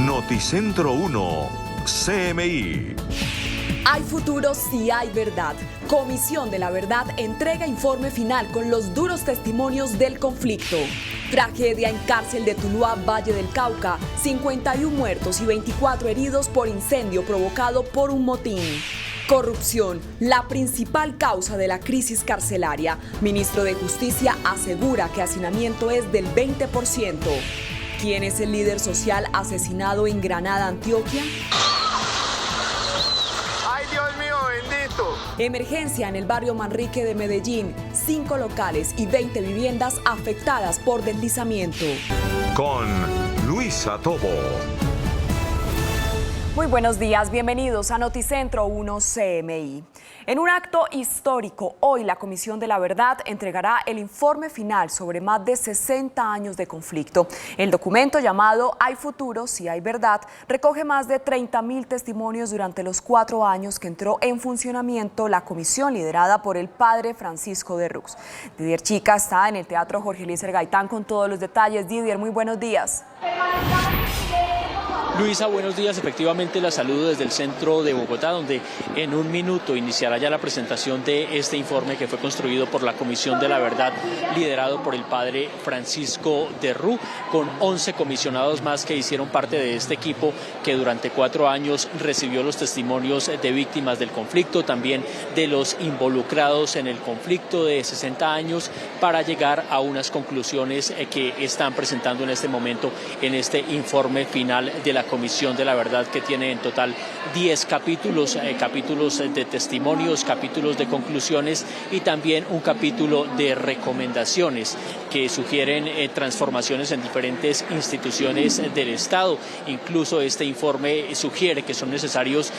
Noticentro 1, CMI. Hay futuro si hay verdad. Comisión de la Verdad entrega informe final con los duros testimonios del conflicto. Tragedia en cárcel de Tuluá, Valle del Cauca. 51 muertos y 24 heridos por incendio provocado por un motín. Corrupción, la principal causa de la crisis carcelaria. Ministro de Justicia asegura que hacinamiento es del 20%. ¿Quién es el líder social asesinado en Granada, Antioquia? ¡Ay, Dios mío, bendito! Emergencia en el barrio Manrique de Medellín. 5 locales y 20 viviendas afectadas por deslizamiento. Con Luisa Tobo. Muy buenos días, bienvenidos a Noticentro 1 CMI. En un acto histórico, hoy la Comisión de la Verdad entregará el informe final sobre más de 60 años de conflicto. El documento, llamado Hay futuro si hay verdad, recoge más de 30.000 testimonios durante los 4 años que entró en funcionamiento la comisión liderada por el padre Francisco de Rux. Didier Chica está en el Teatro Jorge Eliezer Gaitán con todos los detalles. Didier, muy buenos días. Luisa, buenos días. Efectivamente, la saludo desde el centro de Bogotá, donde en un minuto iniciará ya la presentación de este informe que fue construido por la Comisión de la Verdad, liderado por el padre Francisco de Rux, con 11 comisionados más que hicieron parte de este equipo que durante 4 años recibió los testimonios de víctimas del conflicto, también de los involucrados en el conflicto de 60 años, para llegar a unas conclusiones que están presentando en este momento en este informe final de la Comisión de la Verdad, que tiene en total 10 capítulos, capítulos de testimonios, capítulos de conclusiones y también un capítulo de recomendaciones que sugieren transformaciones en diferentes instituciones del Estado. Incluso este informe sugiere que son necesarios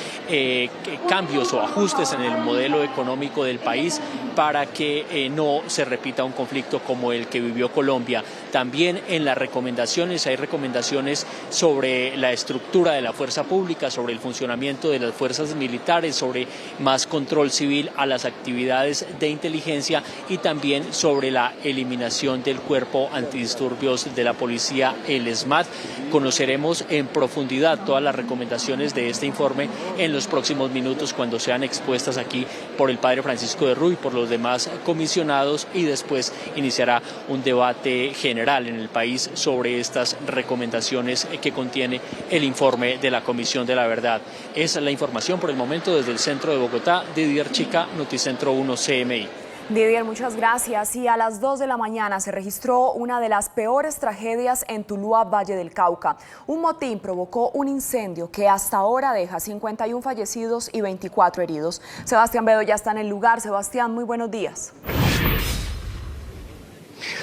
cambios o ajustes en el modelo económico del país para que no se repita un conflicto como el que vivió Colombia. También en las recomendaciones hay recomendaciones sobre la estructura de la fuerza pública, sobre el funcionamiento de las fuerzas militares, sobre más control civil a las actividades de inteligencia y también sobre la eliminación del cuerpo antidisturbios de la policía, el SMAT. Conoceremos en profundidad todas las recomendaciones de este informe en los próximos minutos, cuando sean expuestas aquí por el padre Francisco de Rux y por los demás comisionados, y después iniciará un debate general en el país sobre estas recomendaciones que contiene el informe de la Comisión de la Verdad. Esa es la información por el momento desde el centro de Bogotá. Didier Chica, Noticentro 1 CMI. Didier, muchas gracias. Y a las 2 de la mañana se registró una de las peores tragedias en Tuluá, Valle del Cauca. Un motín provocó un incendio que hasta ahora deja 51 fallecidos y 24 heridos. Sebastián Bedo ya está en el lugar. Sebastián, muy buenos días.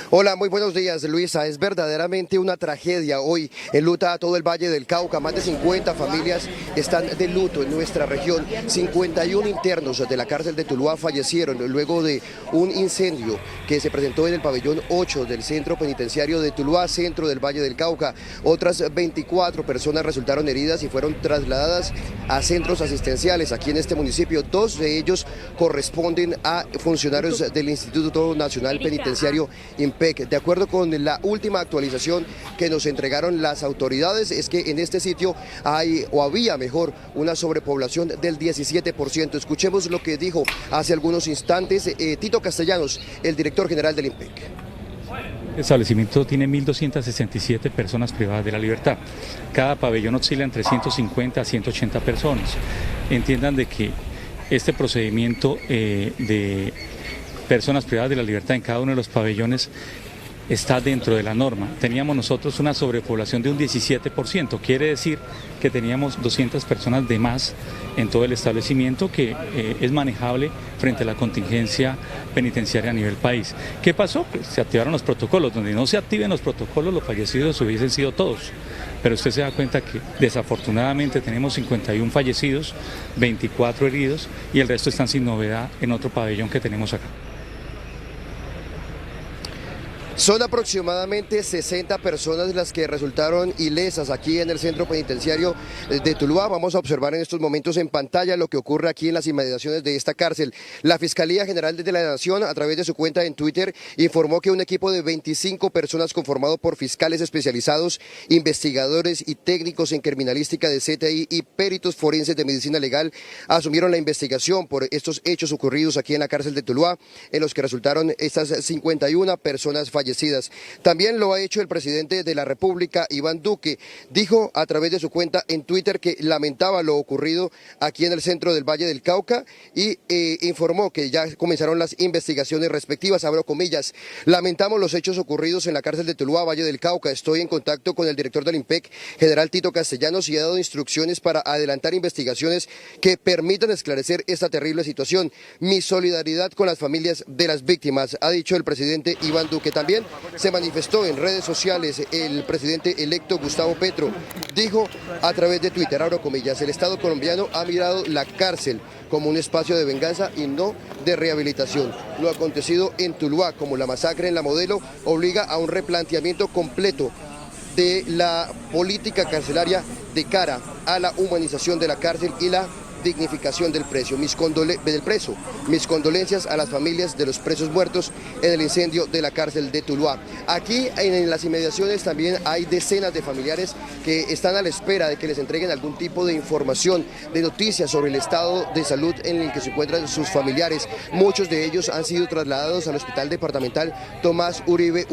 Hola, muy buenos días, Luisa. Es verdaderamente una tragedia. Hoy enluta a todo el Valle del Cauca. Más de 50 familias están de luto en nuestra región. 51 internos de la cárcel de Tuluá fallecieron luego de un incendio que se presentó en el pabellón 8 del centro penitenciario de Tuluá, centro del Valle del Cauca. Otras 24 personas resultaron heridas y fueron trasladadas a centros asistenciales aquí en este municipio. 2 de ellos corresponden a funcionarios del Instituto Nacional Penitenciario INPEC. De acuerdo con la última actualización que nos entregaron las autoridades, es que en este sitio había una sobrepoblación del 17%. Escuchemos lo que dijo hace algunos instantes Tito Castellanos, el director general del INPEC. El establecimiento tiene 1.267 personas privadas de la libertad. Cada pabellón oscila entre 150 a 180 personas. Entiendan de que este procedimiento de personas privadas de la libertad en cada uno de los pabellones está dentro de la norma. Teníamos nosotros una sobrepoblación de un 17%, quiere decir que teníamos 200 personas de más en todo el establecimiento, que es manejable frente a la contingencia penitenciaria a nivel país. ¿Qué pasó? Pues se activaron los protocolos. Donde no se activen los protocolos, los fallecidos hubiesen sido todos. Pero usted se da cuenta que desafortunadamente tenemos 51 fallecidos, 24 heridos y el resto están sin novedad en otro pabellón que tenemos acá. Son aproximadamente 60 personas las que resultaron ilesas aquí en el centro penitenciario de Tuluá. Vamos a observar en estos momentos en pantalla lo que ocurre aquí en las inmediaciones de esta cárcel. La Fiscalía General de la Nación, a través de su cuenta en Twitter, informó que un equipo de 25 personas conformado por fiscales especializados, investigadores y técnicos en criminalística de CTI y peritos forenses de medicina legal asumieron la investigación por estos hechos ocurridos aquí en la cárcel de Tuluá, en los que resultaron estas 51 personas fallecidas. También lo ha hecho el presidente de la República, Iván Duque. Dijo a través de su cuenta en Twitter que lamentaba lo ocurrido aquí en el centro del Valle del Cauca y informó que ya comenzaron las investigaciones respectivas, abro comillas. Lamentamos los hechos ocurridos en la cárcel de Tuluá, Valle del Cauca. Estoy en contacto con el director del IMPEC, general Tito Castellanos, y he dado instrucciones para adelantar investigaciones que permitan esclarecer esta terrible situación. Mi solidaridad con las familias de las víctimas, ha dicho el presidente Iván Duque. También se manifestó en redes sociales el presidente electo Gustavo Petro. Dijo a través de Twitter, abro comillas, el Estado colombiano ha mirado la cárcel como un espacio de venganza y no de rehabilitación. Lo acontecido en Tuluá, como la masacre en La Modelo, obliga a un replanteamiento completo de la política carcelaria de cara a la humanización de la cárcel y la dignificación del preso. Mis condolencias a las familias de los presos muertos en el incendio de la cárcel de Tuluá. Aquí en las inmediaciones también hay decenas de familiares que están a la espera de que les entreguen algún tipo de información, de noticias sobre el estado de salud en el que se encuentran sus familiares. Muchos de ellos han sido trasladados al Hospital Departamental Tomás Uribe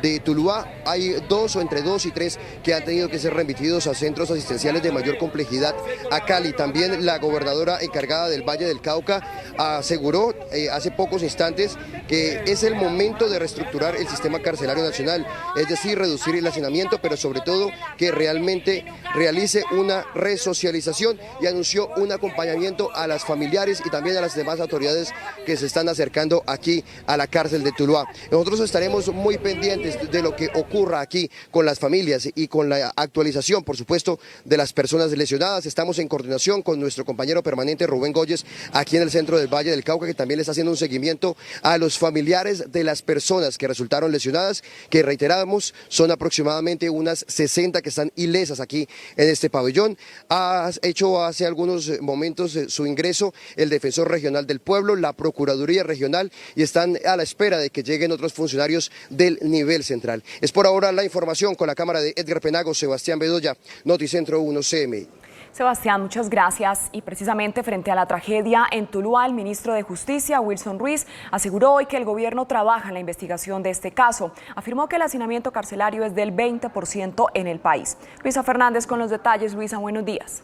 de Tuluá. Hay entre 2 y 3 que han tenido que ser remitidos a centros asistenciales de mayor complejidad a Cali. También la gobernadora encargada del Valle del Cauca aseguró hace pocos instantes que es el momento de reestructurar el sistema carcelario nacional, es decir, reducir el hacinamiento, pero sobre todo que realmente realice una resocialización, y anunció un acompañamiento a las familiares y también a las demás autoridades que se están acercando aquí a la cárcel de Tuluá. Nosotros estaremos muy pendientes de lo que ocurra aquí con las familias y con la actualización, por supuesto, de las personas lesionadas. Estamos en coordinación con nuestro compañero permanente Rubén Góyez aquí en el centro del Valle del Cauca, que también le está haciendo un seguimiento a los familiares de las personas que resultaron lesionadas, que reiteramos son aproximadamente unas 60 que están ilesas aquí en este pabellón. Ha hecho hace algunos momentos su ingreso el defensor regional del pueblo, la Procuraduría Regional, y están a la espera de que lleguen otros funcionarios del nivel central. Es por ahora la información con la cámara de Edgar Penago, Sebastián Bedoya, Noticentro 1 CMI. Sebastián, muchas gracias. Y precisamente frente a la tragedia en Tuluá, el ministro de Justicia, Wilson Ruiz, aseguró hoy que el gobierno trabaja en la investigación de este caso. Afirmó que el hacinamiento carcelario es del 20% en el país. Luisa Fernández con los detalles. Luisa, buenos días.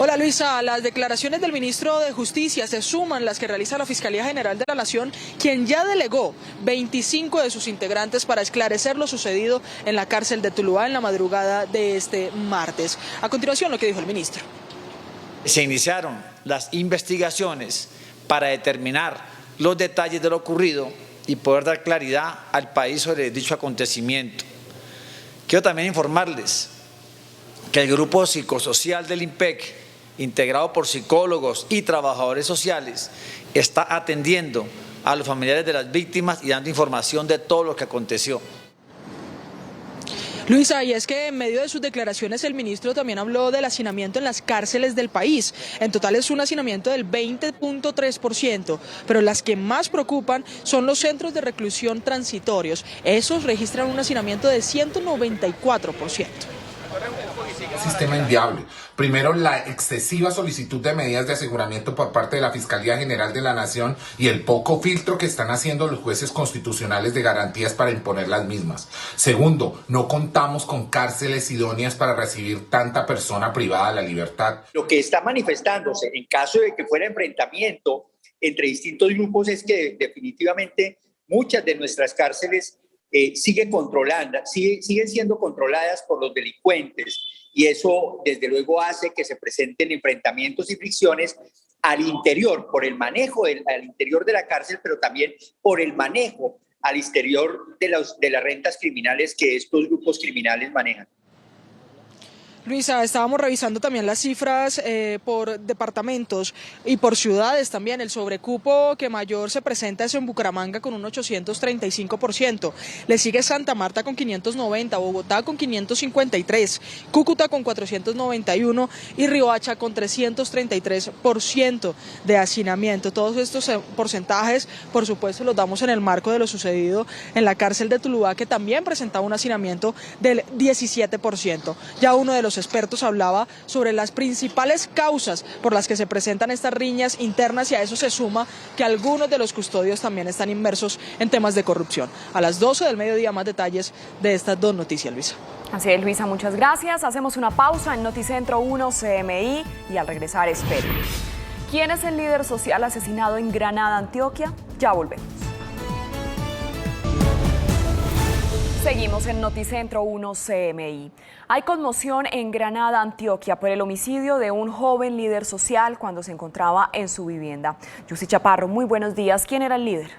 Hola Luisa, las declaraciones del ministro de Justicia se suman las que realiza la Fiscalía General de la Nación, quien ya delegó 25 de sus integrantes para esclarecer lo sucedido en la cárcel de Tuluá en la madrugada de este martes. A continuación, lo que dijo el ministro. Se iniciaron las investigaciones para determinar los detalles de lo ocurrido y poder dar claridad al país sobre dicho acontecimiento. Quiero también informarles que el grupo psicosocial del IMPEC, integrado por psicólogos y trabajadores sociales, está atendiendo a los familiares de las víctimas y dando información de todo lo que aconteció. Luisa, y es que en medio de sus declaraciones el ministro también habló del hacinamiento en las cárceles del país. En total es un hacinamiento del 20.3%, pero las que más preocupan son los centros de reclusión transitorios. Esos registran un hacinamiento de 194%. Sistema inviable. Primero, la excesiva solicitud de medidas de aseguramiento por parte de la Fiscalía General de la Nación y el poco filtro que están haciendo los jueces constitucionales de garantías para imponer las mismas. Segundo, no contamos con cárceles idóneas para recibir tanta persona privada de la libertad. Lo que está manifestándose en caso de que fuera enfrentamiento entre distintos grupos es que definitivamente muchas de nuestras cárceles siguen siendo controladas por los delincuentes, y eso desde luego hace que se presenten enfrentamientos y fricciones al interior, por el manejo al interior de la cárcel, pero también por el manejo al exterior de las rentas criminales que estos grupos criminales manejan. Luisa, estábamos revisando también las cifras por departamentos y por ciudades también. El sobrecupo que mayor se presenta es en Bucaramanga con un 835%. Le sigue Santa Marta con 590, Bogotá con 553, Cúcuta con 491 y Riohacha con 333% de hacinamiento. Todos estos porcentajes, por supuesto, los damos en el marco de lo sucedido en la cárcel de Tuluá, que también presentaba un hacinamiento del 17%. Ya uno de los expertos hablaba sobre las principales causas por las que se presentan estas riñas internas y a eso se suma que algunos de los custodios también están inmersos en temas de corrupción. A las 12 del mediodía más detalles de estas dos noticias, Luisa. Así es, Luisa, muchas gracias. Hacemos una pausa en Noticentro 1 CMI y al regresar espere. ¿Quién es el líder social asesinado en Granada, Antioquia? Ya volvemos. Seguimos en Noticentro 1 CMI. Hay conmoción en Granada, Antioquia, por el homicidio de un joven líder social cuando se encontraba en su vivienda. Yusi Chaparro, muy buenos días. ¿Quién era el líder?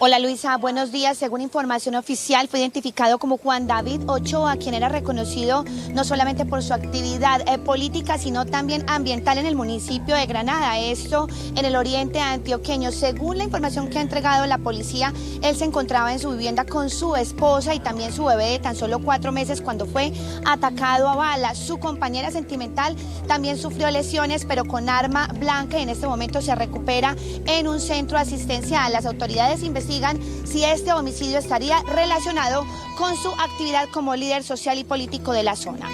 Hola Luisa, buenos días. Según información oficial, fue identificado como Juan David Ochoa, quien era reconocido no solamente por su actividad política, sino también ambiental en el municipio de Granada, esto en el oriente antioqueño. Según la información que ha entregado la policía, él se encontraba en su vivienda con su esposa y también su bebé de tan solo 4 meses cuando fue atacado a bala. Su compañera sentimental también sufrió lesiones, pero con arma blanca, y en este momento se recupera en un centro asistencial. Las autoridades investigan si este homicidio estaría relacionado con su actividad como líder social y político de la zona.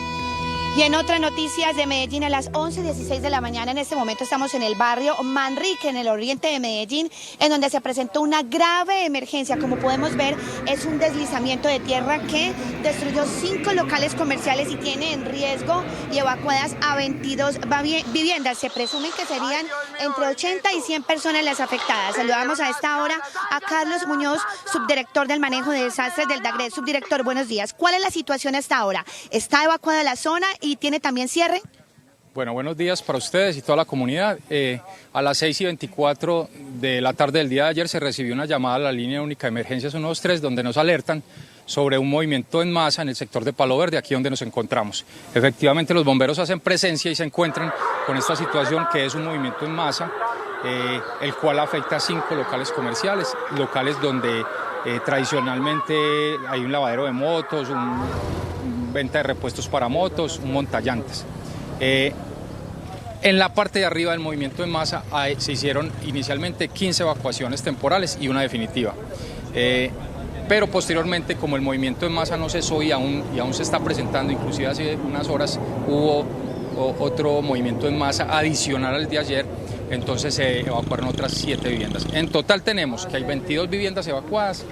Y en otras noticias de Medellín, a las 11:16 de la mañana, en este momento estamos en el barrio Manrique, en el oriente de Medellín, en donde se presentó una grave emergencia. Como podemos ver, es un deslizamiento de tierra que destruyó 5 locales comerciales y tiene en riesgo y evacuadas a 22 viviendas. Se presumen que serían entre 80 y 100 personas las afectadas. Saludamos a esta hora a Carlos Muñoz, subdirector del manejo de desastres del DAGRED. Subdirector, buenos días. ¿Cuál es la situación hasta ahora? ¿Está evacuada la zona y tiene también cierre? Bueno, buenos días para ustedes y toda la comunidad. A las 6:24 de la tarde del día de ayer se recibió una llamada a la línea única de emergencias 123 donde nos alertan sobre un movimiento en masa en el sector de Palo Verde, aquí donde nos encontramos. Efectivamente, los bomberos hacen presencia y se encuentran con esta situación que es un movimiento en masa, el cual afecta a 5 locales comerciales, locales donde tradicionalmente hay un lavadero de motos, venta de repuestos para motos, un montallantes. En la parte de arriba del movimiento en masa se hicieron inicialmente 15 evacuaciones temporales y una definitiva. Pero posteriormente, como el movimiento en masa no cesó y aún se está presentando, inclusive hace unas horas hubo otro movimiento en masa adicional al de ayer, entonces se evacuaron otras 7 viviendas. En total tenemos que hay 22 viviendas evacuadas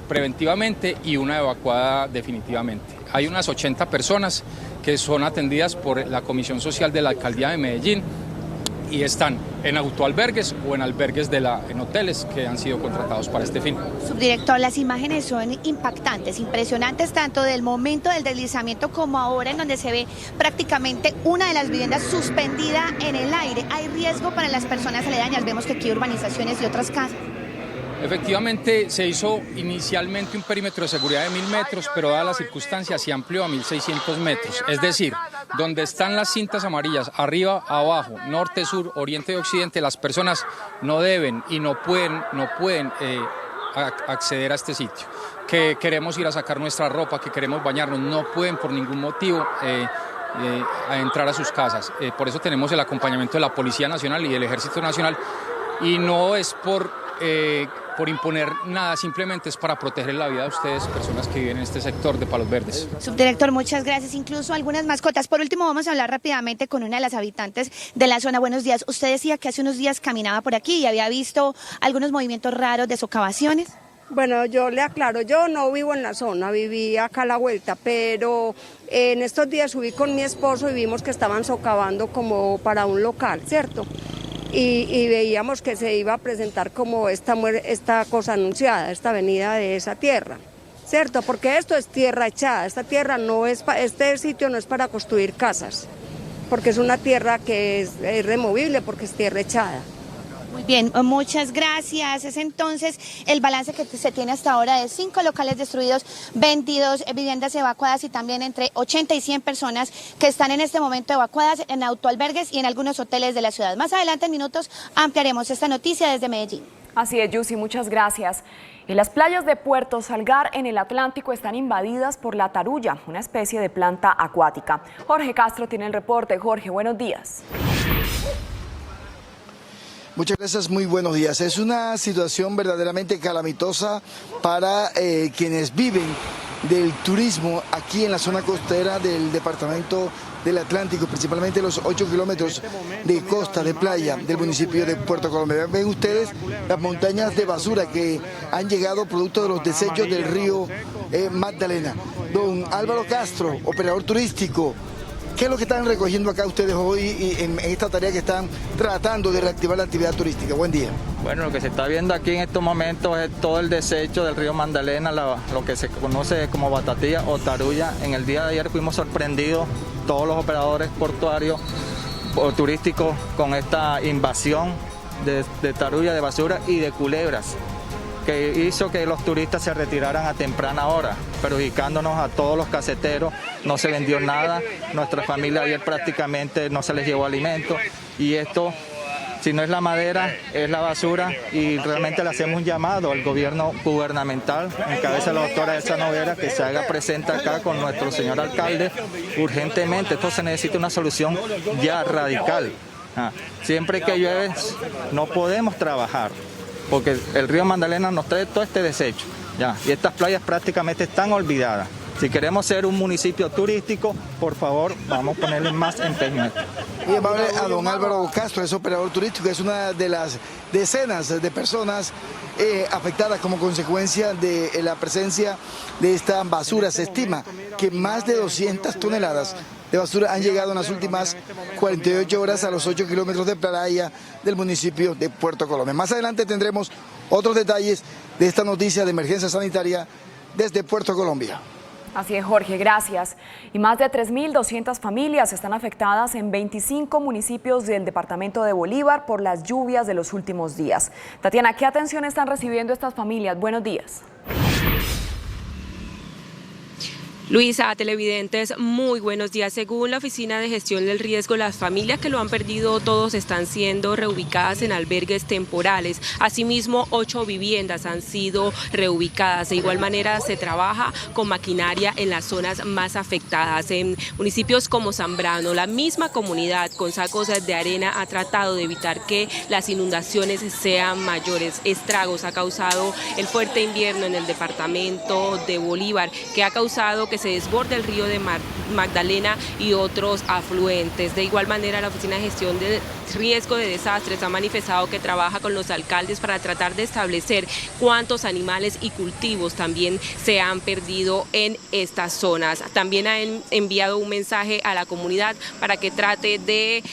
preventivamente y una evacuada definitivamente. Hay unas 80 personas que son atendidas por la Comisión Social de la Alcaldía de Medellín y están en autoalbergues o en albergues en hoteles que han sido contratados para este fin. Subdirector, las imágenes son impactantes, impresionantes, tanto del momento del deslizamiento como ahora, en donde se ve prácticamente una de las viviendas suspendida en el aire. ¿Hay riesgo para las personas aledañas? Vemos que aquí hay urbanizaciones y otras casas. Efectivamente, se hizo inicialmente un perímetro de seguridad de 1000 metros, pero dadas las circunstancias se amplió a 1600 metros. Es decir, donde están las cintas amarillas, arriba, abajo, norte, sur, oriente y occidente, las personas no deben y no pueden acceder a este sitio. Que queremos ir a sacar nuestra ropa, que queremos bañarnos, no pueden por ningún motivo a entrar a sus casas. Por eso tenemos el acompañamiento de la Policía Nacional y del Ejército Nacional, y no es por imponer nada, simplemente es para proteger la vida de ustedes, personas que viven en este sector de Palos Verdes. Subdirector, muchas gracias. Incluso algunas mascotas. Por último, vamos a hablar rápidamente con una de las habitantes de la zona. Buenos días. Usted decía que hace unos días caminaba por aquí y había visto algunos movimientos raros de socavaciones. Bueno, yo le aclaro, yo no vivo en la zona, viví acá a la vuelta, pero en estos días subí con mi esposo y vimos que estaban socavando como para un local, ¿cierto? Y veíamos que se iba a presentar como esta cosa anunciada, esta venida de esa tierra, ¿cierto? Porque esto es tierra echada, este sitio no es para construir casas, porque es una tierra que es removible porque es tierra echada. Muy bien, muchas gracias. Es entonces el balance que se tiene hasta ahora de 5 locales destruidos, 22 viviendas evacuadas y también entre 80 y 100 personas que están en este momento evacuadas en autoalbergues y en algunos hoteles de la ciudad. Más adelante en minutos ampliaremos esta noticia desde Medellín. Así es, Yusi, muchas gracias. Y las playas de Puerto Salgar en el Atlántico están invadidas por la tarulla, una especie de planta acuática. Jorge Castro tiene el reporte. Jorge, buenos días. Muchas gracias, muy buenos días. Es una situación verdaderamente calamitosa para quienes viven del turismo aquí en la zona costera del departamento del Atlántico, principalmente los 8 kilómetros de costa, de playa del municipio de Puerto Colombia. Ven ustedes las montañas de basura que han llegado producto de los desechos del río Magdalena. Don Álvaro Castro, operador turístico, ¿qué es lo que están recogiendo acá ustedes hoy y en esta tarea que están tratando de reactivar la actividad turística? Buen día. Bueno, lo que se está viendo aquí en estos momentos es todo el desecho del río Magdalena, lo que se conoce como batatilla o tarulla. En el día de ayer fuimos sorprendidos, todos los operadores portuarios o turísticos, con esta invasión de tarulla, de basura y de culebras, que hizo que los turistas se retiraran a temprana hora, perjudicándonos a todos los caseteros. No se vendió nada, nuestra familia ayer prácticamente no se les llevó alimento, y esto, si no es la madera, es la basura, y realmente le hacemos un llamado al gobierno gubernamental, en cabeza de la doctora Elsa Noguera, que se haga presente acá con nuestro señor alcalde urgentemente. Esto se necesita una solución ya radical. Siempre que llueve no podemos trabajar, porque el río Magdalena nos trae todo este desecho, y estas playas prácticamente están olvidadas. Si queremos ser un municipio turístico, por favor, vamos a ponerle más empeño. Muy amable a don Álvaro Castro, es operador turístico, es una de las decenas de personas afectadas como consecuencia de la presencia de esta basura. Se estima que más de 200 toneladas de basura han llegado en las últimas 48 horas a los 8 kilómetros de playa del municipio de Puerto Colombia. Más adelante tendremos otros detalles de esta noticia de emergencia sanitaria desde Puerto Colombia. Así es, Jorge, gracias. Y más de 3.200 familias están afectadas en 25 municipios del departamento de Bolívar por las lluvias de los últimos días. Tatiana, ¿qué atención están recibiendo estas familias? Buenos días. Luisa, televidentes, muy buenos días. Según la Oficina de Gestión del Riesgo, las familias que lo han perdido todos están siendo reubicadas en albergues temporales. Asimismo, 8 viviendas han sido reubicadas. De igual manera, se trabaja con maquinaria en las zonas más afectadas. En municipios como Zambrano, la misma comunidad con sacos de arena ha tratado de evitar que las inundaciones sean mayores. Estragos ha causado el fuerte invierno en el departamento de Bolívar, que ha causado que se desborde el río de Magdalena y otros afluentes. De igual manera, la Oficina de Gestión de Riesgo de Desastres ha manifestado que trabaja con los alcaldes para tratar de establecer cuántos animales y cultivos también se han perdido en estas zonas. También han enviado un mensaje a la comunidad para que trate de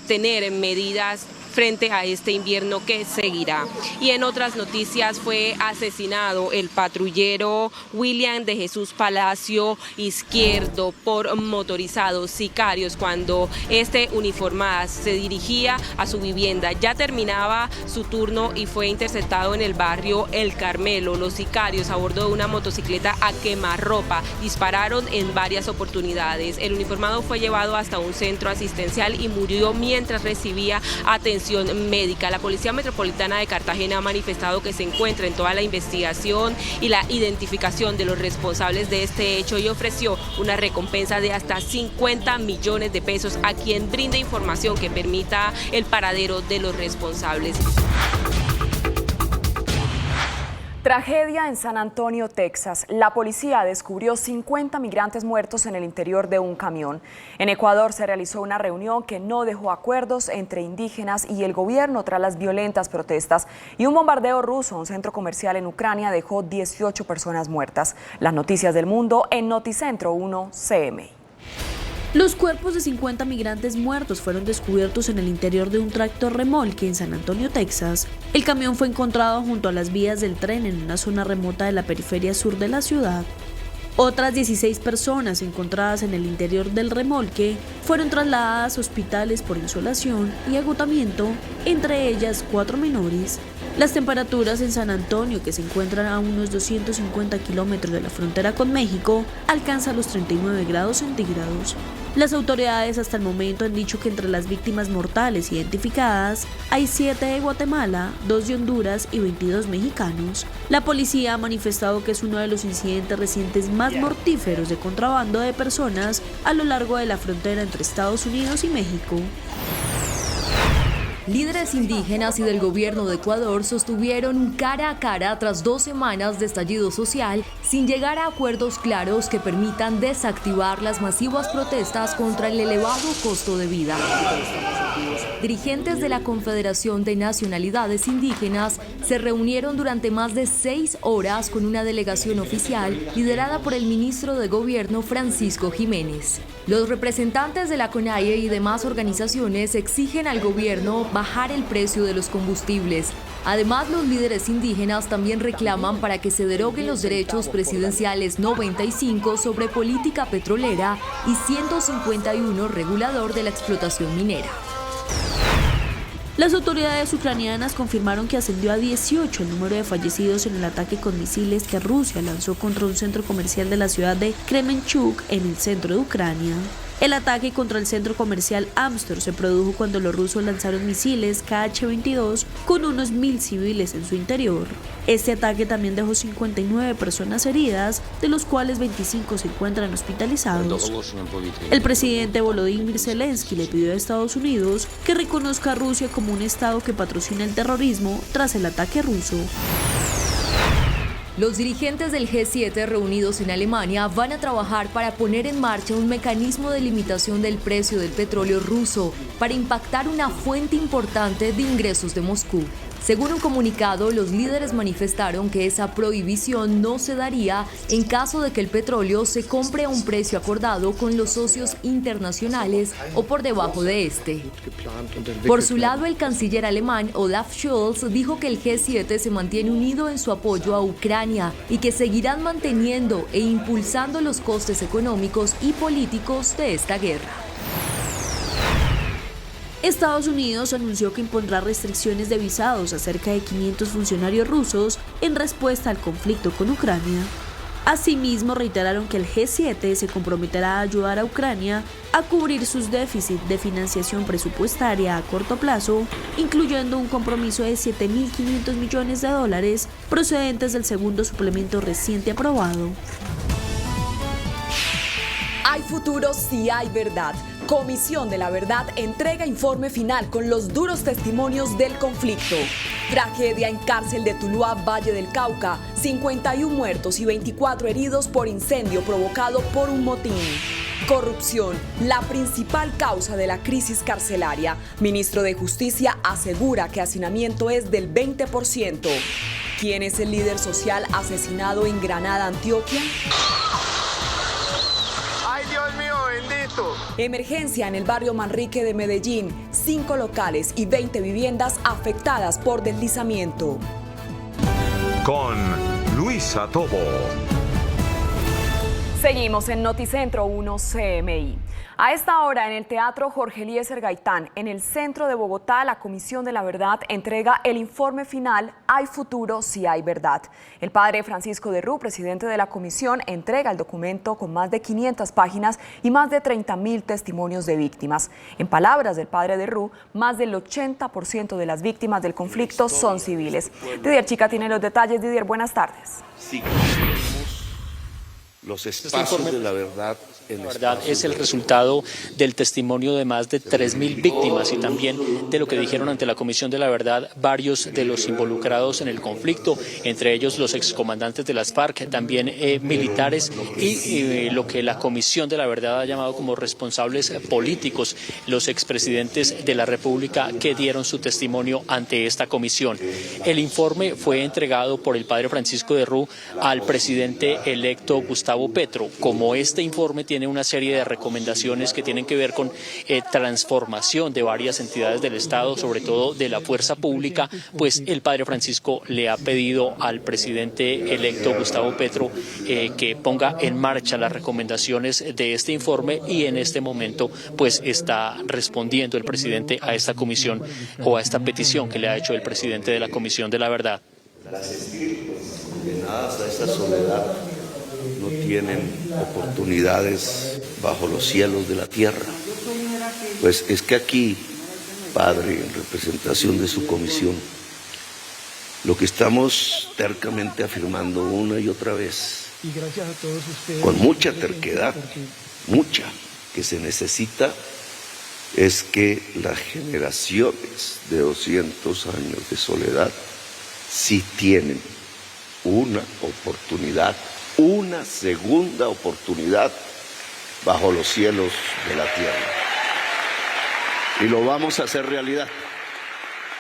tener medidas frente a este invierno que seguirá. Y en otras noticias, fue asesinado el patrullero William de Jesús Palacio Izquierdo por motorizados sicarios cuando este uniformado se dirigía a su vivienda. Ya terminaba su turno y fue interceptado en el barrio El Carmelo. Los sicarios, a bordo de una motocicleta a quemarropa, dispararon en varias oportunidades. El uniformado fue llevado hasta un centro asistencial y murió mientras recibía atención médica. La Policía Metropolitana de Cartagena ha manifestado que se encuentra en toda la investigación y la identificación de los responsables de este hecho y ofreció una recompensa de hasta 50 millones de pesos a quien brinde información que permita el paradero de los responsables. Tragedia en San Antonio, Texas. La policía descubrió 50 migrantes muertos en el interior de un camión. En Ecuador se realizó una reunión que no dejó acuerdos entre indígenas y el gobierno tras las violentas protestas. Y un bombardeo ruso a un centro comercial en Ucrania dejó 18 personas muertas. Las noticias del mundo en Noticentro 1 CMI. Los cuerpos de 50 migrantes muertos fueron descubiertos en el interior de un tractor remolque en San Antonio, Texas. El camión fue encontrado junto a las vías del tren en una zona remota de la periferia sur de la ciudad. Otras 16 personas encontradas en el interior del remolque fueron trasladadas a hospitales por insolación y agotamiento, entre ellas 4 menores. Las temperaturas en San Antonio, que se encuentran a unos 250 kilómetros de la frontera con México, alcanzan los 39 grados centígrados. Las autoridades hasta el momento han dicho que entre las víctimas mortales identificadas hay 7 de Guatemala, 2 de Honduras y 22 mexicanos. La policía ha manifestado que es uno de los incidentes recientes más mortíferos de contrabando de personas a lo largo de la frontera entre Estados Unidos y México. Líderes indígenas y del gobierno de Ecuador sostuvieron un cara a cara tras 2 semanas de estallido social sin llegar a acuerdos claros que permitan desactivar las masivas protestas contra el elevado costo de vida. Dirigentes de la Confederación de Nacionalidades Indígenas se reunieron durante más de 6 horas con una delegación oficial liderada por el ministro de Gobierno Francisco Jiménez. Los representantes de la CONAIE y demás organizaciones exigen al gobierno bajar el precio de los combustibles. Además, los líderes indígenas también reclaman para que se deroguen los derechos presidenciales 95 sobre política petrolera y 151 regulador de la explotación minera. Las autoridades ucranianas confirmaron que ascendió a 18 el número de fallecidos en el ataque con misiles que Rusia lanzó contra un centro comercial de la ciudad de Kremenchuk en el centro de Ucrania. El ataque contra el centro comercial Amstor se produjo cuando los rusos lanzaron misiles Kh-22 con unos 1000 civiles en su interior. Este ataque también dejó 59 personas heridas, de los cuales 25 se encuentran hospitalizados. El presidente Volodymyr Zelensky le pidió a Estados Unidos que reconozca a Rusia como un estado que patrocina el terrorismo tras el ataque ruso. Los dirigentes del G7 reunidos en Alemania van a trabajar para poner en marcha un mecanismo de limitación del precio del petróleo ruso para impactar una fuente importante de ingresos de Moscú. Según un comunicado, los líderes manifestaron que esa prohibición no se daría en caso de que el petróleo se compre a un precio acordado con los socios internacionales o por debajo de este. Por su lado, el canciller alemán Olaf Scholz dijo que el G7 se mantiene unido en su apoyo a Ucrania y que seguirán manteniendo e impulsando los costes económicos y políticos de esta guerra. Estados Unidos anunció que impondrá restricciones de visados a cerca de 500 funcionarios rusos en respuesta al conflicto con Ucrania. Asimismo, reiteraron que el G7 se comprometerá a ayudar a Ucrania a cubrir sus déficits de financiación presupuestaria a corto plazo, incluyendo un compromiso de $7.500 millones procedentes del segundo suplemento reciente aprobado. Hay futuro si hay verdad. Comisión de la Verdad entrega informe final con los duros testimonios del conflicto. Tragedia en cárcel de Tuluá, Valle del Cauca. 51 muertos y 24 heridos por incendio provocado por un motín. Corrupción, la principal causa de la crisis carcelaria. Ministro de Justicia asegura que hacinamiento es del 20%. ¿Quién es el líder social asesinado en Granada, Antioquia? ¡Ay, Dios mío, bendito! Emergencia en el barrio Manrique de Medellín. 5 locales y 20 viviendas afectadas por deslizamiento. Con Luisa Tobo. Seguimos en Noticentro 1 CMI. A esta hora, en el Teatro Jorge Eliezer Gaitán, en el centro de Bogotá, la Comisión de la Verdad entrega el informe final Hay futuro si hay verdad. El padre Francisco de Rú, presidente de la comisión, entrega el documento con más de 500 páginas y más de 30.000 testimonios de víctimas. En palabras del padre de Rú, más del 80% de las víctimas del conflicto son civiles. Didier Chica tiene los detalles. Didier, buenas tardes. Sí. Los espacios de la verdad. La verdad es el resultado del testimonio de más de 3.000 víctimas y también de lo que dijeron ante la Comisión de la Verdad varios de los involucrados en el conflicto, entre ellos los excomandantes de las FARC, también militares y lo que la Comisión de la Verdad ha llamado como responsables políticos, los expresidentes de la República que dieron su testimonio ante esta comisión. El informe fue entregado por el padre Francisco de Rú al presidente electo Gustavo Gustavo Petro. Como este informe tiene una serie de recomendaciones que tienen que ver con transformación de varias entidades del Estado, sobre todo de la fuerza pública, pues el padre Francisco le ha pedido al presidente electo Gustavo Petro que ponga en marcha las recomendaciones de este informe, y en este momento pues está respondiendo el presidente a esta comisión o a esta petición que le ha hecho el presidente de la Comisión de la Verdad. Las estirpes condenadas a esta soledad no tienen oportunidades bajo los cielos de la tierra. Pues es que aquí, padre, en representación de su comisión, lo que estamos tercamente afirmando una y otra vez, y gracias a todos ustedes, con mucha terquedad, mucha, que se necesita, es que las generaciones de 200 años de soledad sí tienen una oportunidad, una segunda oportunidad bajo los cielos de la tierra. Y lo vamos a hacer realidad.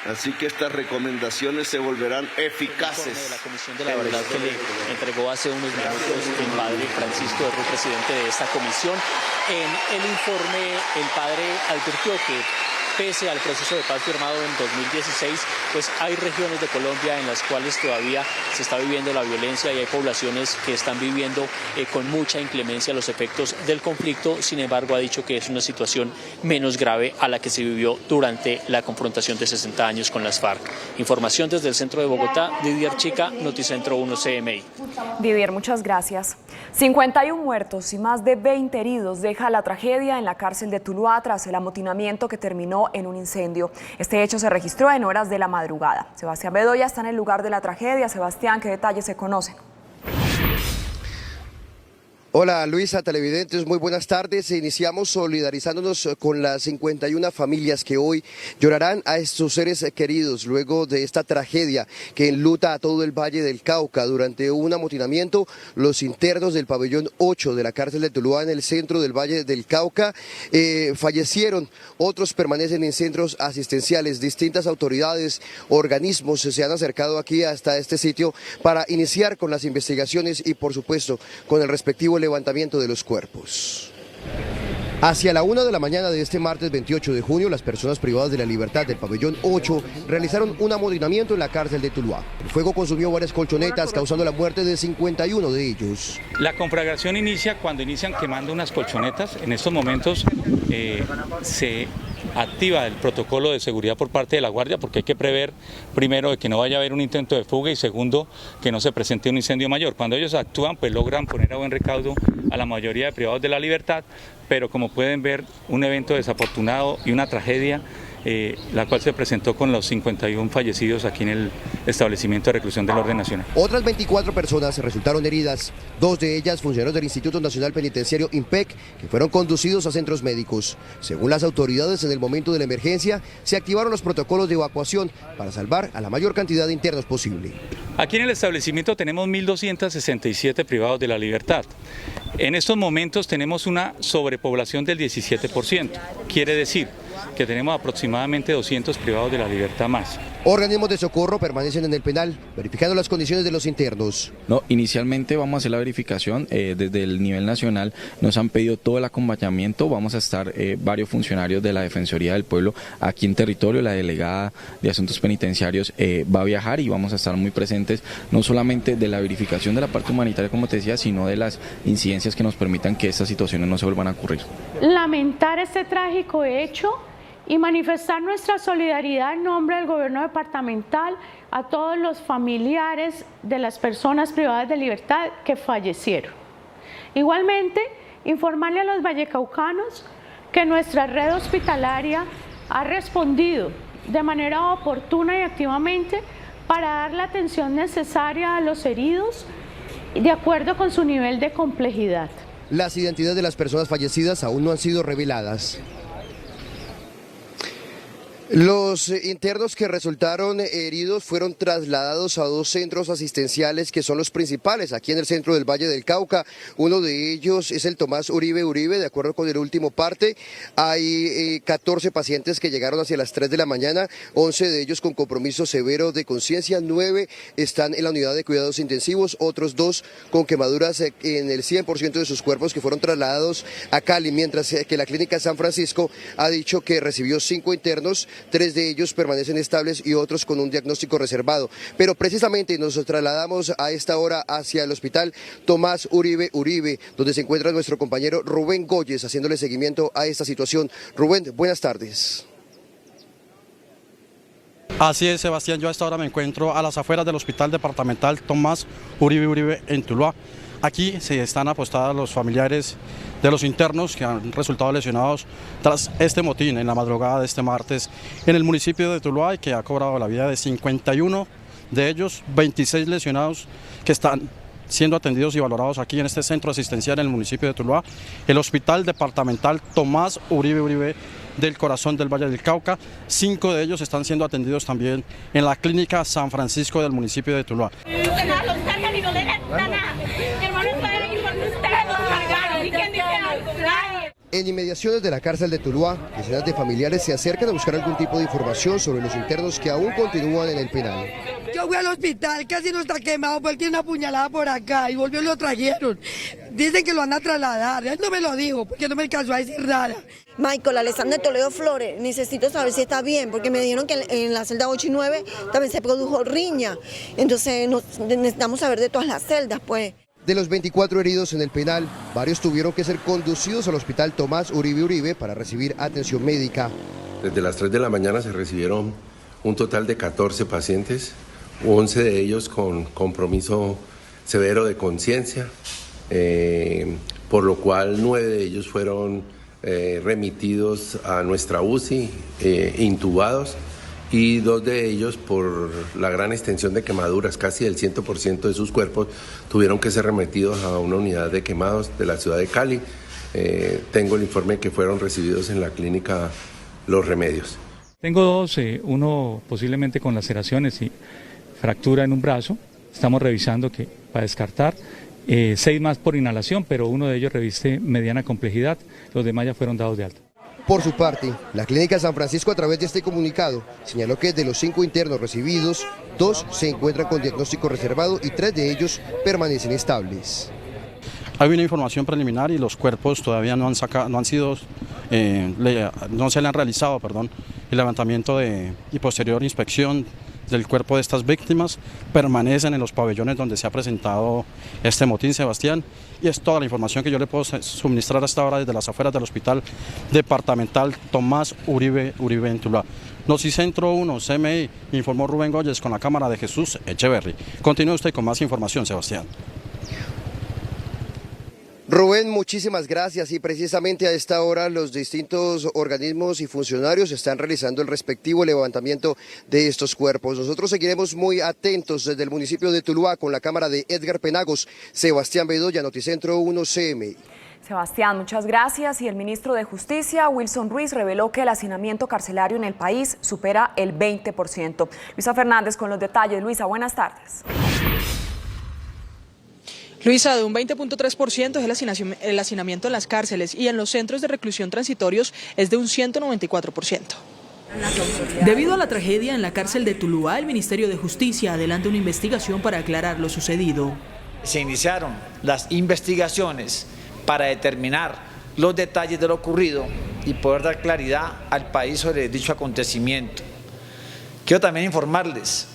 Así que estas recomendaciones se volverán eficaces. De la Comisión de la Verdad que le entregó hace unos minutos el padre Francisco de Ruz, presidente de esta comisión. En el informe, el padre advirtió que pese al proceso de paz firmado en 2016, pues hay regiones de Colombia en las cuales todavía se está viviendo la violencia y hay poblaciones que están viviendo con mucha inclemencia los efectos del conflicto. Sin embargo, ha dicho que es una situación menos grave a la que se vivió durante la confrontación de 60 años con las FARC. Información desde el centro de Bogotá, Didier Chica, Noticentro 1 CMI. Didier, muchas gracias. 51 muertos y más de 20 heridos deja la tragedia en la cárcel de Tuluá tras el amotinamiento que terminó en un incendio. Este hecho se registró en horas de la madrugada. Sebastián Bedoya está en el lugar de la tragedia. Sebastián, ¿qué detalles se conocen? Hola Luisa, televidentes, muy buenas tardes. Iniciamos solidarizándonos con las 51 familias que hoy llorarán a estos seres queridos luego de esta tragedia que enluta a todo el Valle del Cauca. Durante un amotinamiento, los internos del pabellón 8 de la cárcel de Tuluá en el centro del Valle del Cauca fallecieron. Otros permanecen en centros asistenciales. Distintas autoridades, organismos se han acercado aquí hasta este sitio para iniciar con las investigaciones y por supuesto con el respectivo levantamiento de los cuerpos. Hacia la 1 de la mañana de este martes 28 de junio, las personas privadas de la libertad del pabellón 8 realizaron un amotinamiento en la cárcel de Tuluá. El fuego consumió varias colchonetas, causando la muerte de 51 de ellos. La conflagración inicia cuando inician quemando unas colchonetas. En estos momentos se activa el protocolo de seguridad por parte de la Guardia, porque hay que prever, primero, de que no vaya a haber un intento de fuga y segundo, que no se presente un incendio mayor. Cuando ellos actúan, pues logran poner a buen recaudo a la mayoría de privados de la libertad, pero como pueden ver, un evento desafortunado y una tragedia, la cual se presentó con los 51 fallecidos aquí en el establecimiento de reclusión del orden nacional. Otras 24 personas resultaron heridas, 2 de ellas funcionarios del Instituto Nacional Penitenciario INPEC, que fueron conducidos a centros médicos. Según las autoridades, en el momento de la emergencia se activaron los protocolos de evacuación para salvar a la mayor cantidad de internos posible. Aquí en el establecimiento tenemos 1.267 privados de la libertad. En estos momentos tenemos una sobrepoblación del 17%, quiere decir que tenemos aproximadamente 200 privados de la libertad más. Organismos de socorro permanecen en el penal, verificando las condiciones de los internos. No, inicialmente vamos a hacer la verificación, desde el nivel nacional nos han pedido todo el acompañamiento, vamos a estar varios funcionarios de la Defensoría del Pueblo aquí en territorio, la delegada de Asuntos Penitenciarios va a viajar y vamos a estar muy presentes, no solamente de la verificación de la parte humanitaria, como te decía, sino de las incidencias que nos permitan que estas situaciones no se vuelvan a ocurrir. Lamentar este trágico hecho y manifestar nuestra solidaridad en nombre del gobierno departamental a todos los familiares de las personas privadas de libertad que fallecieron. Igualmente, informarle a los vallecaucanos que nuestra red hospitalaria ha respondido de manera oportuna y activamente para dar la atención necesaria a los heridos de acuerdo con su nivel de complejidad. Las identidades de las personas fallecidas aún no han sido reveladas. Los internos que resultaron heridos fueron trasladados a 2 centros asistenciales que son los principales aquí en el centro del Valle del Cauca. Uno de ellos es el Tomás Uribe Uribe, de acuerdo con el último parte. Hay 14 pacientes que llegaron hacia las 3 de la mañana, 11 de ellos con compromiso severo de conciencia, 9 están en la unidad de cuidados intensivos, otros 2 con quemaduras en el 100% de sus cuerpos que fueron trasladados a Cali, mientras que la clínica San Francisco ha dicho que recibió 5 internos, 3 de ellos permanecen estables y otros con un diagnóstico reservado. Pero precisamente nos trasladamos a esta hora hacia el hospital Tomás Uribe Uribe, donde se encuentra nuestro compañero Rubén Goyes haciéndole seguimiento a esta situación. Rubén, buenas tardes. Así es, Sebastián, yo a esta hora me encuentro a las afueras del Hospital Departamental Tomás Uribe Uribe en Tuluá. Aquí se están apostados los familiares de los internos que han resultado lesionados tras este motín en la madrugada de este martes en el municipio de Tuluá y que ha cobrado la vida de 51 de ellos, 26 lesionados que están siendo atendidos y valorados aquí en este centro asistencial en el municipio de Tuluá, el Hospital Departamental Tomás Uribe Uribe del corazón del Valle del Cauca. 5 de ellos están siendo atendidos también en la clínica San Francisco del municipio de Tuluá. En inmediaciones de la cárcel de Tuluá, decenas de familiares se acercan a buscar algún tipo de información sobre los internos que aún continúan en el penal. Yo fui al hospital, casi no está quemado, porque tiene una puñalada por acá y volvió y lo trajeron. Dicen que lo van a trasladar, él no me lo dijo, porque no me alcanzó a decir nada. Michael Alexander Toledo Flores, necesito saber si está bien, porque me dijeron que en la celda 8 y 9 también se produjo riña, entonces necesitamos saber de todas las celdas, pues. De los 24 heridos en el penal, varios tuvieron que ser conducidos al hospital Tomás Uribe Uribe para recibir atención médica. Desde las 3 de la mañana se recibieron un total de 14 pacientes, 11 de ellos con compromiso severo de conciencia, por lo cual 9 de ellos fueron remitidos a nuestra UCI, intubados, y 2 de ellos, por la gran extensión de quemaduras, casi el 100% de sus cuerpos, tuvieron que ser remitidos a una unidad de quemados de la ciudad de Cali. Tengo el informe que fueron recibidos en la clínica Los Remedios. Tengo 2, uno posiblemente con laceraciones y fractura en un brazo. Estamos revisando que para descartar. 6 más por inhalación, pero uno de ellos reviste mediana complejidad. Los demás ya fueron dados de alta. Por su parte, la clínica San Francisco, a través de este comunicado, señaló que de los 5 internos recibidos, 2 se encuentran con diagnóstico reservado y 3 de ellos permanecen estables. Hay una información preliminar y los cuerpos todavía no se le han realizado, el levantamiento y posterior inspección del cuerpo de estas víctimas. Permanecen en los pabellones donde se ha presentado este motín, Sebastián, y es toda la información que yo le puedo suministrar hasta ahora desde las afueras del Hospital Departamental Tomás Uribe Uribe en Tuluá. Noticientro 1, CMI, informó Rubén Goyes con la cámara de Jesús Echeverry. Continúe usted con más información, Sebastián. Rubén, muchísimas gracias, y precisamente a esta hora los distintos organismos y funcionarios están realizando el respectivo levantamiento de estos cuerpos. Nosotros seguiremos muy atentos desde el municipio de Tuluá con la cámara de Edgar Penagos. Sebastián Bedoya, Noticentro 1 CMI. Sebastián, muchas gracias. Y el ministro de Justicia, Wilson Ruiz, reveló que el hacinamiento carcelario en el país supera el 20%. Luisa Fernández con los detalles. Luisa, buenas tardes. Luisa, de un 20.3% es el hacinamiento en las cárceles y en los centros de reclusión transitorios es de un 194%. Debido a la tragedia en la cárcel de Tuluá, el Ministerio de Justicia adelanta una investigación para aclarar lo sucedido. Se iniciaron las investigaciones para determinar los detalles de lo ocurrido y poder dar claridad al país sobre dicho acontecimiento. Quiero también informarles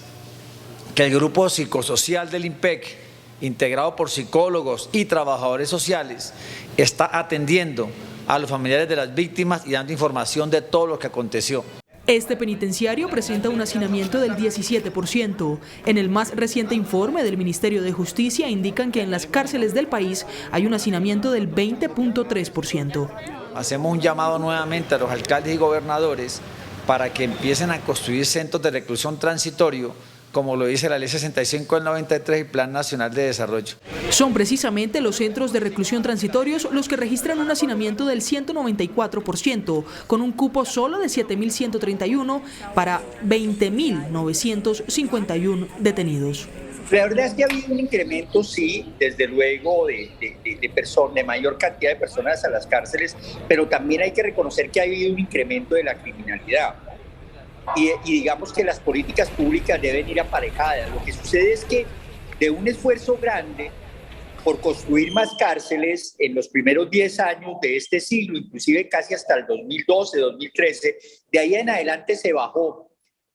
que el grupo psicosocial del IMPEC, integrado por psicólogos y trabajadores sociales, está atendiendo a los familiares de las víctimas y dando información de todo lo que aconteció. Este penitenciario presenta un hacinamiento del 17%. En el más reciente informe del Ministerio de Justicia indican que en las cárceles del país hay un hacinamiento del 20.3%. Hacemos un llamado nuevamente a los alcaldes y gobernadores para que empiecen a construir centros de reclusión transitorio como lo dice la Ley 65 del 93 y Plan Nacional de Desarrollo. Son precisamente los centros de reclusión transitorios los que registran un hacinamiento del 194%, con un cupo solo de 7.131 para 20.951 detenidos. La verdad es que ha habido un incremento, sí, desde luego, de mayor cantidad de personas a las cárceles, pero también hay que reconocer que ha habido un incremento de la criminalidad. Y digamos que las políticas públicas deben ir aparejadas. Lo que sucede es que de un esfuerzo grande por construir más cárceles en los primeros 10 años de este siglo, inclusive casi hasta el 2012, 2013, de ahí en adelante se bajó,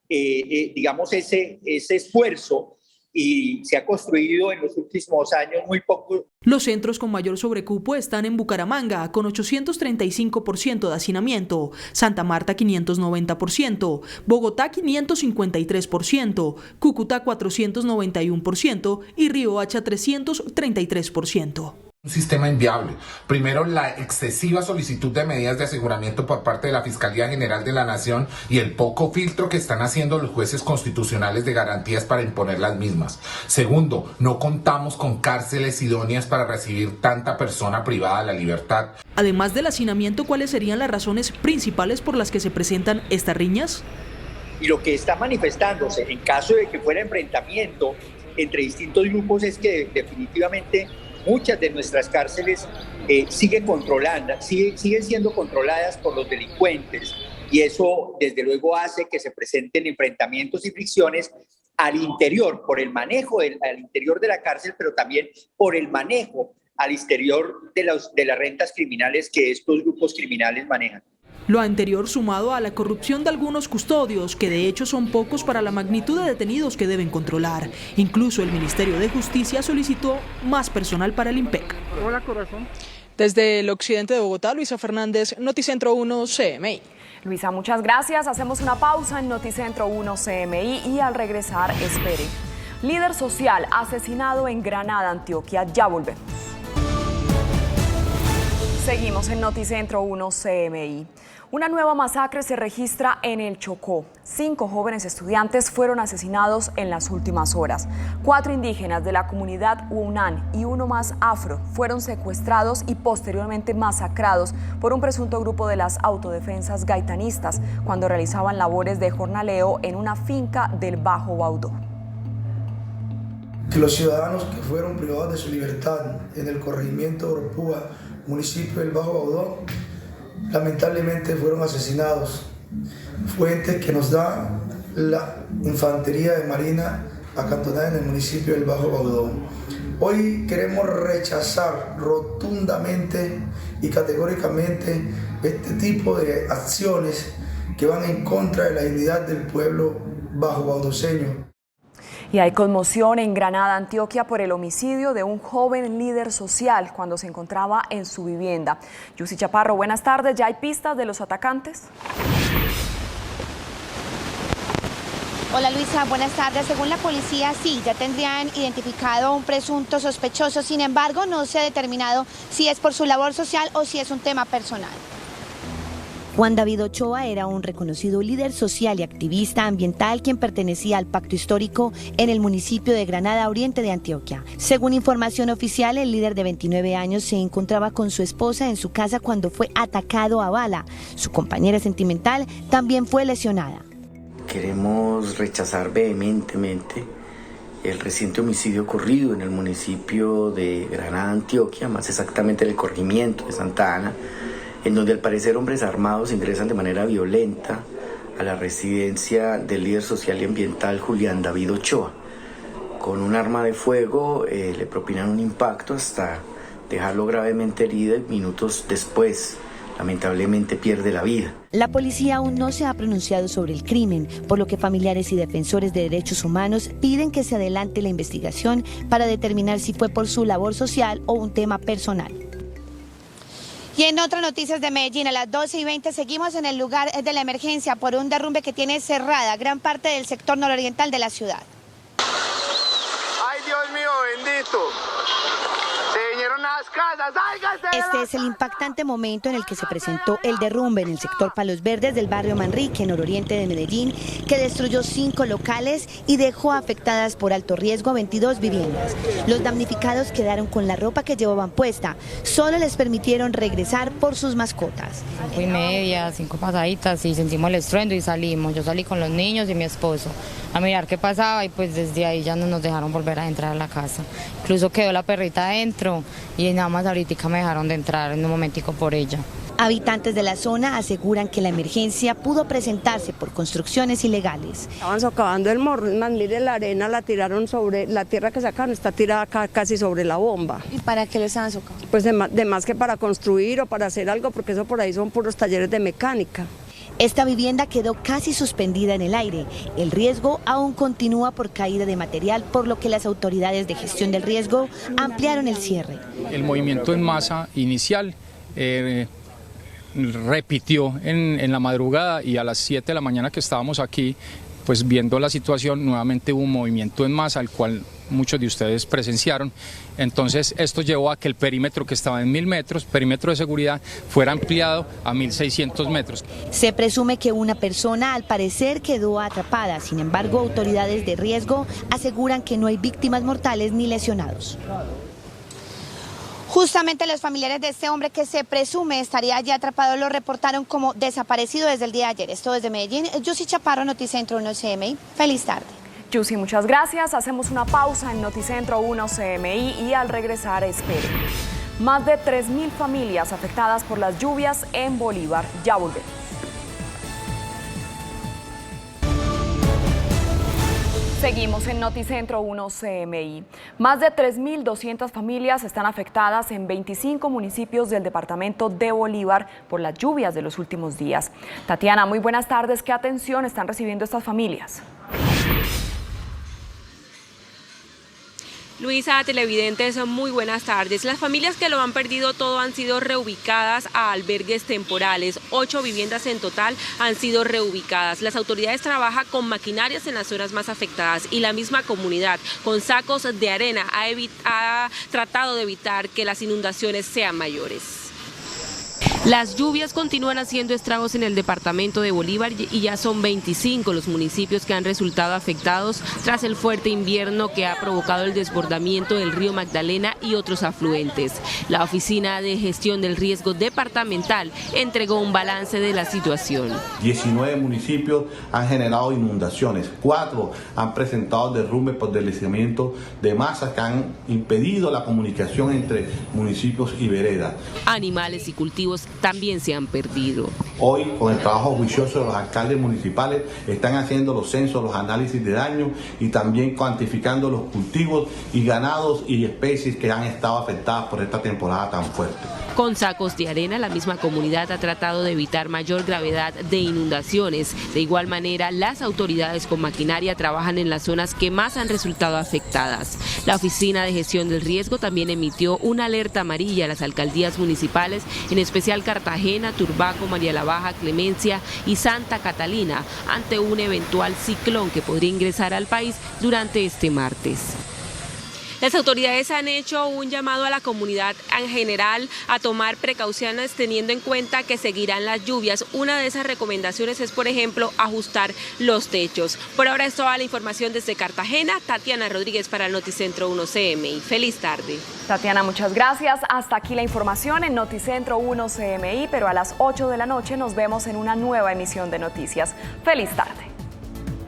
digamos, ese esfuerzo, y se ha construido en los últimos años muy poco. Los centros con mayor sobrecupo están en Bucaramanga, con 835% de hacinamiento, Santa Marta 590%, Bogotá 553%, Cúcuta 491% y Riohacha 333%. Un sistema inviable. Primero, la excesiva solicitud de medidas de aseguramiento por parte de la Fiscalía General de la Nación y el poco filtro que están haciendo los jueces constitucionales de garantías para imponer las mismas. Segundo, no contamos con cárceles idóneas para recibir tanta persona privada de la libertad. Además del hacinamiento, ¿cuáles serían las razones principales por las que se presentan estas riñas? Y lo que está manifestándose en caso de que fuera enfrentamiento entre distintos grupos es que definitivamente muchas de nuestras cárceles siguen siendo controladas por los delincuentes, y eso desde luego hace que se presenten enfrentamientos y fricciones al interior, por el manejo al interior de la cárcel, pero también por el manejo al exterior de las rentas criminales que estos grupos criminales manejan. Lo anterior sumado a la corrupción de algunos custodios, que de hecho son pocos para la magnitud de detenidos que deben controlar. Incluso el Ministerio de Justicia solicitó más personal para el IMPEC. Hola, corazón. Desde el occidente de Bogotá, Luisa Fernández, Noticentro 1 CMI. Luisa, muchas gracias. Hacemos una pausa en Noticentro 1 CMI y al regresar, espere. Líder social asesinado en Granada, Antioquia. Ya volvemos. Seguimos en Noticentro 1 CMI. Una nueva masacre se registra en el Chocó. 5 jóvenes estudiantes fueron asesinados en las últimas horas. 4 indígenas de la comunidad Hunan y 1 más afro fueron secuestrados y posteriormente masacrados por un presunto grupo de las autodefensas gaitanistas cuando realizaban labores de jornaleo en una finca del Bajo Baudó. Que los ciudadanos que fueron privados de su libertad en el corregimiento de Oropúa, municipio del Bajo Baudó, lamentablemente fueron asesinados. Fuente que nos da la Infantería de Marina acantonada en el municipio del Bajo Baudó. Hoy queremos rechazar rotundamente y categóricamente este tipo de acciones que van en contra de la dignidad del pueblo bajobaudoseño. Y hay conmoción en Granada, Antioquia, por el homicidio de un joven líder social cuando se encontraba en su vivienda. Yusi Chaparro, buenas tardes. ¿Ya hay pistas de los atacantes? Hola Luisa, buenas tardes. Según la policía, sí, ya tendrían identificado a un presunto sospechoso. Sin embargo, no se ha determinado si es por su labor social o si es un tema personal. Juan David Ochoa era un reconocido líder social y activista ambiental quien pertenecía al Pacto Histórico en el municipio de Granada, oriente de Antioquia. Según información oficial, el líder de 29 años se encontraba con su esposa en su casa cuando fue atacado a bala. Su compañera sentimental también fue lesionada. Queremos rechazar vehementemente el reciente homicidio ocurrido en el municipio de Granada, Antioquia, más exactamente en el corregimiento de Santa Ana, en donde al parecer hombres armados ingresan de manera violenta a la residencia del líder social y ambiental Julián David Ochoa. Con un arma de fuego le propinan un impacto hasta dejarlo gravemente herido y minutos después, lamentablemente, pierde la vida. La policía aún no se ha pronunciado sobre el crimen, por lo que familiares y defensores de derechos humanos piden que se adelante la investigación para determinar si fue por su labor social o un tema personal. Y en otras noticias de Medellín, a las 12:20 seguimos en el lugar de la emergencia por un derrumbe que tiene cerrada gran parte del sector nororiental de la ciudad. ¡Ay, Dios mío, bendito! Se vinieron las casas, Este es el impactante momento en el que se presentó el derrumbe en el sector Palos Verdes del barrio Manrique, nororiente de Medellín, que destruyó 5 locales y dejó afectadas por alto riesgo 22 viviendas. Los damnificados quedaron con la ropa que llevaban puesta. Solo les permitieron regresar por sus mascotas. 5:30, 5 pasaditas y sentimos el estruendo y salimos. Yo salí con los niños y mi esposo a mirar qué pasaba y pues desde ahí ya no nos dejaron volver a entrar a la casa. Incluso quedó la perrita adentro y nada más ahorita me dejaron de entrar en un momentico por ella. Habitantes de la zona aseguran que la emergencia pudo presentarse por construcciones ilegales. Estaban socavando el morro, más mire la arena la tiraron sobre, la tierra que sacaron está tirada casi sobre la bomba. ¿Y para qué le estaban socavando? Pues de más que para construir o para hacer algo, porque eso por ahí son puros talleres de mecánica. Esta vivienda quedó casi suspendida en el aire. El riesgo aún continúa por caída de material, por lo que las autoridades de gestión del riesgo ampliaron el cierre. El movimiento en masa inicial repitió en la madrugada y a las 7 de la mañana que estábamos aquí, pues viendo la situación, nuevamente hubo un movimiento en masa, al cual muchos de ustedes presenciaron. Entonces esto llevó a que el perímetro que estaba en 1000 metros, perímetro de seguridad, fuera ampliado a 1600 metros. Se presume que una persona al parecer quedó atrapada, sin embargo autoridades de riesgo aseguran que no hay víctimas mortales ni lesionados. Justamente los familiares de este hombre que se presume estaría allí atrapado lo reportaron como desaparecido desde el día de ayer. Esto desde Medellín. Yussi Chaparro, Noticentro 1 CMI. Feliz tarde. Yussi, muchas gracias. Hacemos una pausa en Noticentro 1 CMI y al regresar esperen. Más de 3.000 familias afectadas por las lluvias en Bolívar. Ya volvemos. Seguimos en Noticentro 1 CMI. Más de 3.200 familias están afectadas en 25 municipios del departamento de Bolívar por las lluvias de los últimos días. Tatiana, muy buenas tardes. ¿Qué atención están recibiendo estas familias? Luisa, televidentes, muy buenas tardes. Las familias que lo han perdido todo han sido reubicadas a albergues temporales. 8 viviendas en total han sido reubicadas. Las autoridades trabajan con maquinarias en las zonas más afectadas y la misma comunidad con sacos de arena ha tratado de evitar que las inundaciones sean mayores. Las lluvias continúan haciendo estragos en el departamento de Bolívar y ya son 25 los municipios que han resultado afectados tras el fuerte invierno que ha provocado el desbordamiento del río Magdalena y otros afluentes. La Oficina de Gestión del Riesgo Departamental entregó un balance de la situación. 19 municipios han generado inundaciones, 4 han presentado derrumbes por deslizamiento de masas que han impedido la comunicación entre municipios y veredas. Animales y cultivos también se han perdido. Hoy, con el trabajo juicioso de los alcaldes municipales, están haciendo los censos, los análisis de daño y también cuantificando los cultivos y ganados y especies que han estado afectadas por esta temporada tan fuerte. Con sacos de arena, la misma comunidad ha tratado de evitar mayor gravedad de inundaciones. De igual manera, las autoridades con maquinaria trabajan en las zonas que más han resultado afectadas. La Oficina de Gestión del Riesgo también emitió una alerta amarilla a las alcaldías municipales, en especial Cartagena, Turbaco, María la Baja, Clemencia y Santa Catalina, ante un eventual ciclón que podría ingresar al país durante este martes. Las autoridades han hecho un llamado a la comunidad en general a tomar precauciones teniendo en cuenta que seguirán las lluvias. Una de esas recomendaciones es, por ejemplo, ajustar los techos. Por ahora es toda la información desde Cartagena. Tatiana Rodríguez para el Noticentro 1 CMI. Feliz tarde. Tatiana, muchas gracias. Hasta aquí la información en Noticentro 1 CMI, pero a las 8 de la noche nos vemos en una nueva emisión de noticias. Feliz tarde.